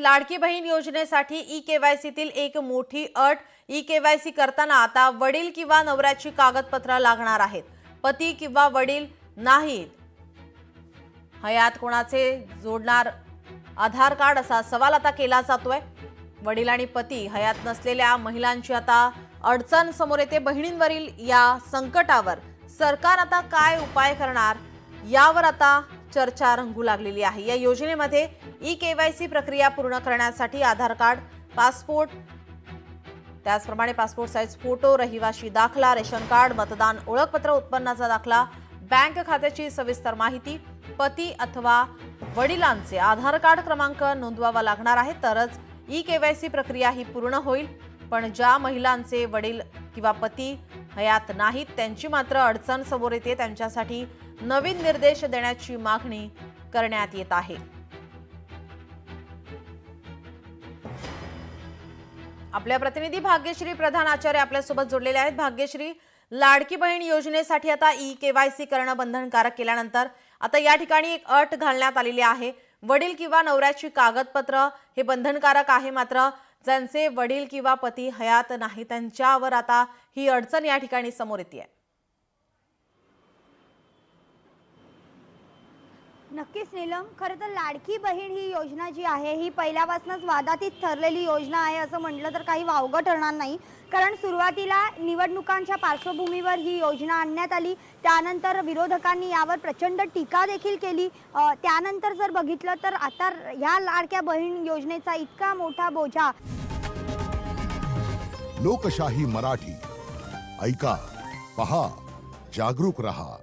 लाडकी बहीण योजनेसाठी ई-केवायसीतील एक मोठी अट, ई-केवायसी करताना आता वडील किंवा नवऱ्याची कागदपत्र लागणार आहेत, पती किंवा वडील नाहीत। हयात कोणाचे जोडणार आधार कार्ड असा सवाल आता केला जातोय। वडील आणि पती हयात नसलेल्या महिलांची आता अडचण समोर येते। बहिणींवरील या संकटावर सरकार आता काय उपाय करणार यावर आता चर्चा रंगू लागलेली आहे। या योजनेमध्ये ई-केवायसी प्रक्रिया पूर्ण करण्यासाठी आधार कार्ड, पासपोर्ट, त्याचप्रमाणे पासपोर्ट साइज फोटो, रहिवासी दाखला, रेशन कार्ड, मतदान ओळखपत्र, उत्पन्नाचा दाखला, बँक खात्याची सविस्तर माहिती, पती अथवा वडिलांचे आधार कार्ड क्रमांक नोंदवावा लागणार आहे, तरच ई-केवायसी प्रक्रिया ही पूर्ण होईल। पण ज्या महिलांचे वडील किंवा पती हयात नाहीत त्यांची मात्र अडचण समोर येते। त्यांच्यासाठी नवीन निर्देश देण्याची मागणी करण्यात येत आहे। आपल्या प्रतिनिधी भाग्यश्री प्रधान आचार्य आपल्या सोबत जोडलेले आहेत। भाग्यश्री, लाडकी बहीण योजनेसाठी आता ई-केवायसी करणं बंधनकारक केल्यानंतर आता या ठिकाणी एक अट घालण्यात आलेली आहे। वडील किंवा नवऱ्याची कागदपत्र हे बंधनकारक आहे, मात्र ज्यांचे वडील किंवा पती हयात नाही त्यांच्यावर आता ही अडचण या ठिकाणी समोर येते। नक्कीच नीलम, खरं तर लाडकी बहीण ही योजना जी आहे ही पहिल्यापासूनच वादातीत ठरलेली योजना आहे असं म्हटलं तर काही वावगं ठरणार नाही। कारण सुरुवातीला निवडणुकांच्या पार्श्वभूमीवर ही योजना आणण्यात आली, त्यानंतर विरोधकांनी यावर प्रचंड टीका देखील केली। त्यानंतर जर बघितलं तर आता ह्या लाडक्या बहीण योजनेचा इतका मोठा बोजा। लोकशाही मराठी ऐका, पहा, जागरूक रहा।